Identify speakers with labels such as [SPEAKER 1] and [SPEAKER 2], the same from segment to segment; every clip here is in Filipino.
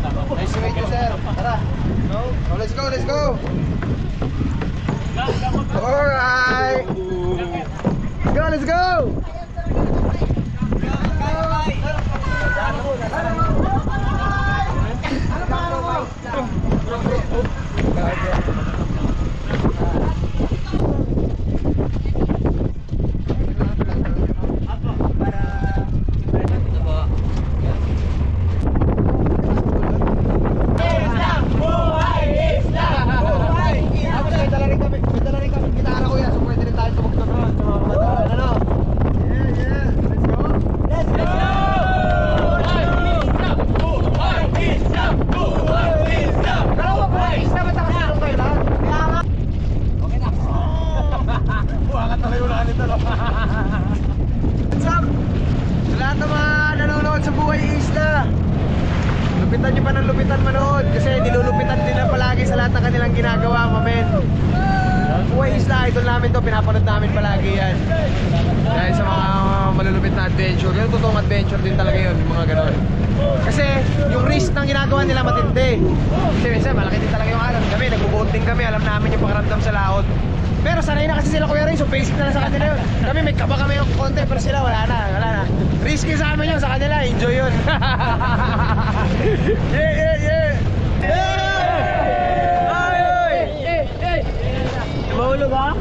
[SPEAKER 1] Nice to meet you, sir. Tara. So, let's go, let's go. Alright. Let's go, let's go. Lupitan nyo pa ng lupitan manood kasi nilulupitan din na palagi sa lahat ng kanilang ginagawa, mamen. Buhay Isla, idol namin to, pinapanood namin palagi yan. Dahil sa mga malulupit na adventure, yung totoong adventure din talaga yun, yung mga ganon. Kasi yung risk ng ginagawa nila matindi. Kasi minsan malaki din talaga yung alam kami, nagbo-boating kami, alam namin yung pakaramdam sa laot. Pero sanay na kasi sila Kuya Ray, so basic na lang sa kanila yun. Kami may kaba kami yung konti, pero sila wala na. Risky sa amin yun, sa kanila, enjoy yun. Yeah! Ay! Mahulog ha?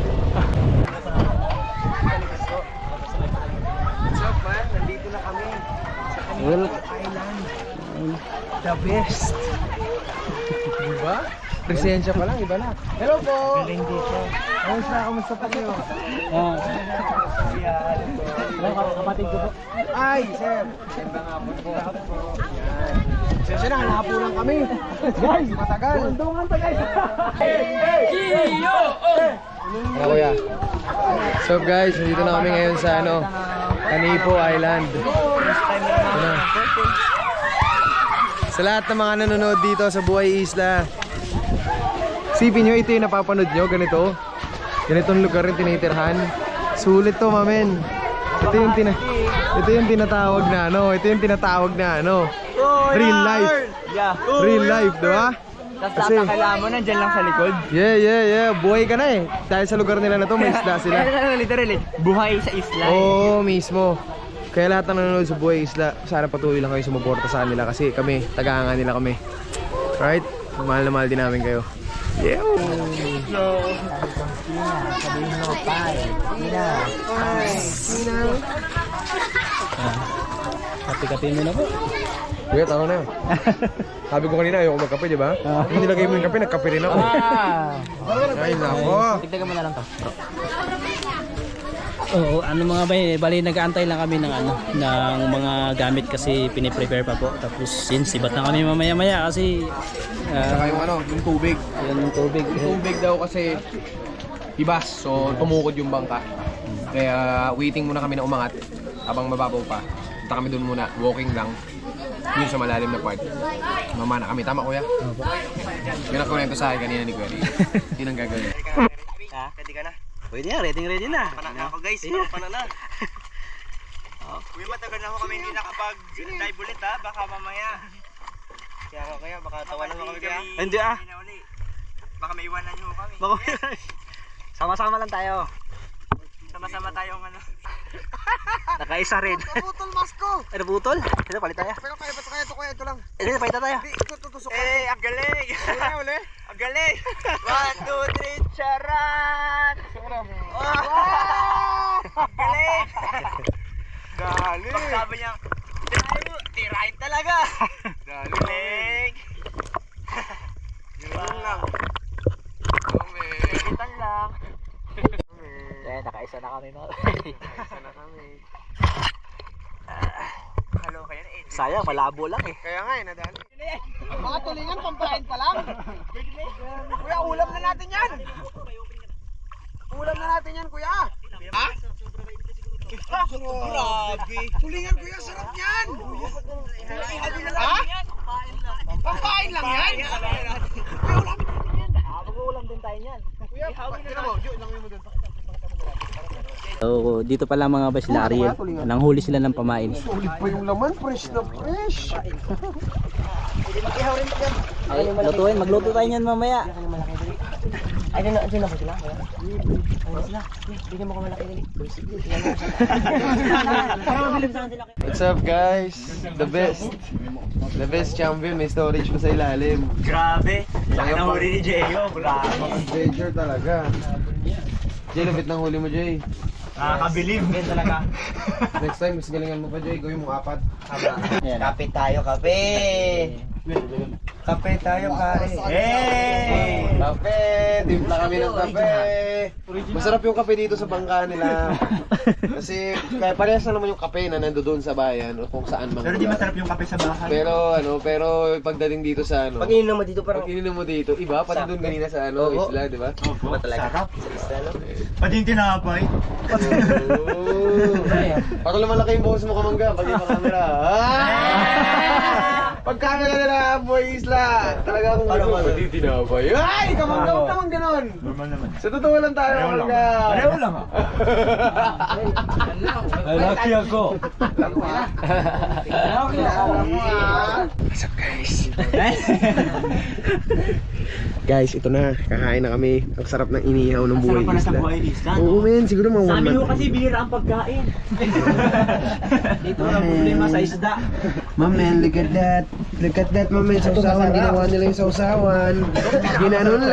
[SPEAKER 1] What's up man? Nandito na kami sa Canito Island. The best. Diba? Presensya pa lang, iba na. Hello po! Galing dito. Kamusta pa kayo?
[SPEAKER 2] Kapatid ko po.
[SPEAKER 1] Ay, sir! Ganda nga po. Sensya na, hanapo lang kami. Guys, matagal.
[SPEAKER 2] Tungan pa guys.
[SPEAKER 1] Ano kuya? So guys, nandito na kami ngayon sa Canito Island. Sa lahat ng mga nanonood dito sa Buhay Isla, isipin nyo, ito yung napapanood nyo, ganitong lugar yung tinitirhan. Sulit to, mamen. Ito yung tinatawag na real life.
[SPEAKER 2] Yeah.
[SPEAKER 1] Real life, diba?
[SPEAKER 2] Tapos lahat ng kailangan mo nandyan lang sa likod.
[SPEAKER 1] Yeah. Buhay ka na eh. Dahil sa lugar nila na to, may isla sila.
[SPEAKER 2] Literally, buhay sa isla.
[SPEAKER 1] Oo, mismo. Kaya lahat ng nanonood sa Buhay Isla, sana patuloy lang kayo sumuporta sa kanila kasi kami, taga-anga nila kami. Right? Mahal na mahal din namin kayo. Yeah.
[SPEAKER 2] Sabihin mo, Kapi-kapi mo na po.
[SPEAKER 1] Kuya, tama na yun. Sabi ko kanina, ayoko magkape, di ba? Kung nilagay mo yung kape, nagkape rin ako. Ay, nako.
[SPEAKER 2] Tigdagan mo na lang to. Oo, mga bali nag-aantay lang kami ng ng mga gamit kasi piniprepare pa po. Tapos since ibat na kami mamaya-maya kasi
[SPEAKER 1] Saka yung tubig.
[SPEAKER 2] yung tubig.
[SPEAKER 1] Yung tubig daw kasi hibas, so tumukod yung bangka. Kaya waiting muna kami na umangat habang mababaw pa. Punta kami doon muna, walking lang. Yun sa malalim na part. Mamana kami, tama kuya?
[SPEAKER 2] Opo.
[SPEAKER 1] Yun ang kwento sa akin kanina ni Kuya Lee. Yun ang gagawin.
[SPEAKER 3] Ha? Ready ka na?
[SPEAKER 2] Pwede na, ready na.
[SPEAKER 3] Panana ako guys, panana. Kuya, matagal na ako kami hindi nakapag-dive ulit ha, baka mamaya. Kaya baka tawanan mo kami kaya.
[SPEAKER 2] Hindi ah.
[SPEAKER 3] Baka may iwanan nyo kami.
[SPEAKER 2] Sama-sama lang tayo.
[SPEAKER 3] Sama-sama tayong
[SPEAKER 2] Nakaisa rin.
[SPEAKER 1] Naputol mas ko!
[SPEAKER 2] Ano putol? Ito, palit tayo.
[SPEAKER 1] Pero kaya ba ito kaya ito lang?
[SPEAKER 2] Ito, palit tayo.
[SPEAKER 1] Ito tutusok.
[SPEAKER 3] ang galing!
[SPEAKER 1] Uli.
[SPEAKER 3] Ang galing! 1, 2, 3, charan! Ang galing!
[SPEAKER 1] Galing!
[SPEAKER 3] Sabi niya, tirahin talaga! Galing!
[SPEAKER 1] Yun lang.
[SPEAKER 3] Ikitan lang.
[SPEAKER 2] Nakaisa na kami na.
[SPEAKER 1] Sana kami.
[SPEAKER 3] Hello kayo na
[SPEAKER 2] Sayang, malabo lang eh.
[SPEAKER 1] Kaya nga nadali. Mga tulingan, pampain pa lang. Kuya, ulam na natin yan. Ulam na natin yan, kuya. Ha? Grabe. Tulingan, kuya, sarap yan. Ha? Pampain lang yan. Kuya, ulamin natin yan.
[SPEAKER 2] Mag-uulam din tayo niyan.
[SPEAKER 1] Kuya, tira mo, ilangin mo doon.
[SPEAKER 2] So, dito pala mga ba sila Ariel. Nanghuli sila ng pamain.
[SPEAKER 1] Sulit pa yung laman, fresh na fresh.
[SPEAKER 3] Ihaw rin yan.
[SPEAKER 2] Ay, lutuin. Magluto tayo niyan mamaya.
[SPEAKER 3] Ay, dyan na ba sila? Ayun sila. Bigyan mo ko malaki dali. Para mabilib sa sila.
[SPEAKER 1] What's up guys? The best. The best champion. May storage pa sa ilalim.
[SPEAKER 3] Grabe. Laki ng huli ni Jeyo. Grabe.
[SPEAKER 1] Adventure talaga. Jay, lupit ng huli mo Jay.
[SPEAKER 3] Nakakabilib. Yan talaga.
[SPEAKER 1] Next time, mas galingan mo pa Jay. Gawin mo 4.
[SPEAKER 3] Kape tayo, kape. Kape tayo, pare. Hey!
[SPEAKER 1] Kape! Timpla kami ng kape! Masarap yung kape dito sa bangka nila. Kasi kaya parehas na naman yung kape na nandoon sa bayan o kung saan man.
[SPEAKER 3] Pero di masarap yung kape sa bahay.
[SPEAKER 1] Pero pagdating dito sa
[SPEAKER 3] Pag ininom mo dito parang...
[SPEAKER 1] Pag ininom mo dito, iba pati doon kanina sa isla, di ba?
[SPEAKER 3] Opo, sarap. Pati yung tinapay.
[SPEAKER 1] Para lumalaki yung boses mo kamangga pag yung camera. Pag camera nila, boy isla, talaga akong hindi tinapay. Ay, kamangga, huwag naman ganon.
[SPEAKER 3] Normal naman.
[SPEAKER 1] Sa totoo lang tayo, kamangga.
[SPEAKER 3] Pareho lang ha.
[SPEAKER 2] Ay, lucky ako.
[SPEAKER 1] What's up guys? Guys, ito na. Kakain na kami. Ang sarap ng inihaw ng buhay isla.
[SPEAKER 3] isla.
[SPEAKER 1] Oo men, siguro mga
[SPEAKER 3] Sa
[SPEAKER 1] 1
[SPEAKER 3] amin ho
[SPEAKER 1] month.
[SPEAKER 3] kasi bihira ang pagkain. Dito na problema sa isda.
[SPEAKER 1] Mamen, look at that. Look at that, mamen. Sausawan, ginawa nila yung sausawan. Ginanon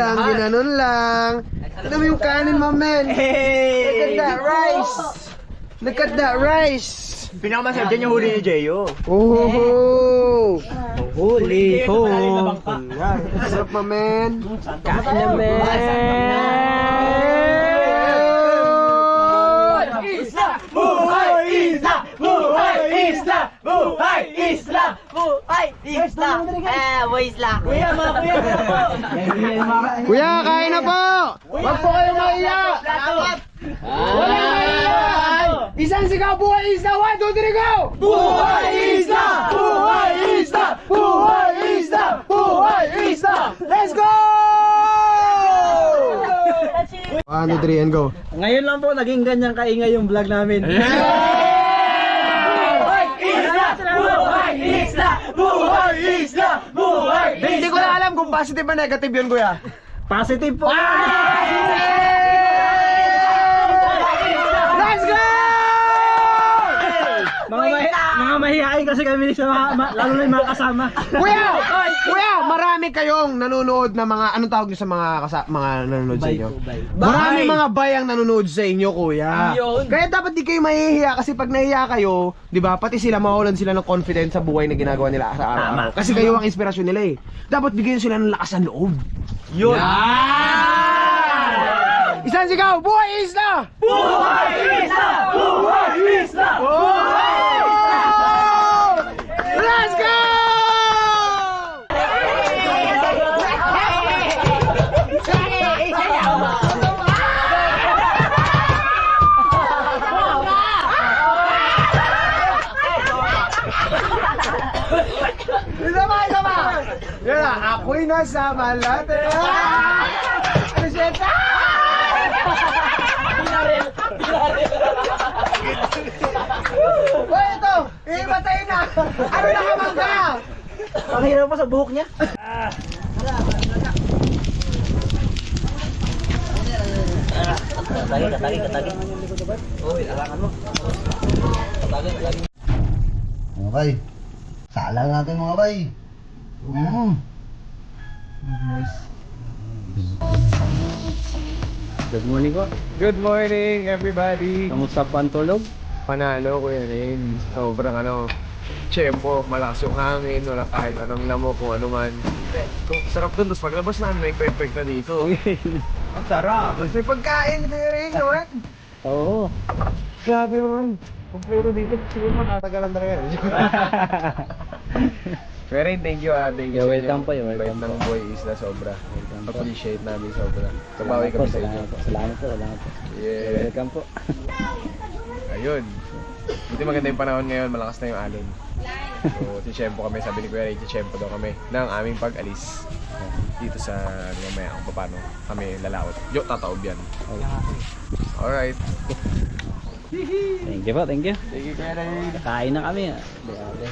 [SPEAKER 1] lang. Ito mo yung kanin, mamen. Look at that rice. Look at that rice.
[SPEAKER 3] Pinakamasarap dyan yung huli ni Jeyo.
[SPEAKER 1] Oh!
[SPEAKER 3] Huli ho.
[SPEAKER 1] Sarap, mamen.
[SPEAKER 2] Kain na, men.
[SPEAKER 3] Isla! Buhay isla! Buhay isla! Buhay isla! Buhay isla! Buhay isla! Kuya, mga kuya!
[SPEAKER 1] Kuya, kain na po! Wag po kayo maiyak! Wala maiyak! Isang sigaw, buhay isla! 1, 2, 3, go! Buhay isla! Buhay isla! Buhay isla! Buhay isla! Let's go! 1, 2, 3, and go!
[SPEAKER 2] Ngayon lang po naging ganyan kaingay yung vlog namin.
[SPEAKER 1] Hindi ko na alam kung positive ba negative yun, kuya.
[SPEAKER 2] Positive po.
[SPEAKER 1] Let's go!
[SPEAKER 2] Mga mahihain kasi kami sa lalo na yung mga kasama.
[SPEAKER 1] Kuya, marami kayong nanonood na mga, anong tawag niyo sa mga nanonood sa inyo? Marami mga bayang nanonood sa inyo, kuya. Kaya dapat di kayo mahihiya kasi pag nahihiya kayo, di ba, pati sila mawalan sila ng confidence sa buhay na ginagawa nila sa araw-araw. Kasi kayo ang inspirasyon nila eh. Dapat bigyan sila ng lakas ng loob.
[SPEAKER 3] Yun!
[SPEAKER 1] Isang sigaw, buhay isla!
[SPEAKER 3] Buhay isla! Buhay isla!
[SPEAKER 1] Let's go! Isa pa! Yan na, ako'y nasa malate. Ano siya? Hoy, ito! Iimatay na! Ano na kamangga?
[SPEAKER 2] Ang hirap pa sa buhok niya. Katagi. Uy, alangan mo. Katagi.
[SPEAKER 4] Mga bay, sala natin mga bay.
[SPEAKER 2] Good morning ko.
[SPEAKER 1] Good morning, everybody!
[SPEAKER 2] Kamusta pa ang tulog?
[SPEAKER 1] Panalo, Kuya Rin. Sobrang tiyempo, malakas yung hangin, wala kahit anong lamok kung ano man. Sarap dun, tapos paglabas namin, may perfect na dito.
[SPEAKER 3] Ang sarap!
[SPEAKER 1] May pagkain, Kuya Rin, naman.
[SPEAKER 2] Oo.
[SPEAKER 1] Grabe naman. Kompleto dito, siguro matagalan na yan. Kuya Rin, thank you thank you.
[SPEAKER 2] You're welcome po, you're
[SPEAKER 1] Bait
[SPEAKER 2] welcome
[SPEAKER 1] ng
[SPEAKER 2] po.
[SPEAKER 1] Boy Isla, sobra.
[SPEAKER 2] Welcome po.
[SPEAKER 1] Appreciate namin sobra. Kabawi kami sa inyo.
[SPEAKER 2] Salamat po.
[SPEAKER 1] Yeah.
[SPEAKER 2] Welcome po.
[SPEAKER 1] Ayun. Buti maganda yung panahon ngayon, malakas na yung alon. So, titsyempo kami, sabi ni Kuya Ray, titsyempo daw kami ng aming pag-alis dito sa mamaya kung paano kami lalaot. Tataob yan. Alright.
[SPEAKER 2] Thank you po, thank you.
[SPEAKER 1] Thank you, Kuya Ray.
[SPEAKER 2] Kain na kami. Grabe.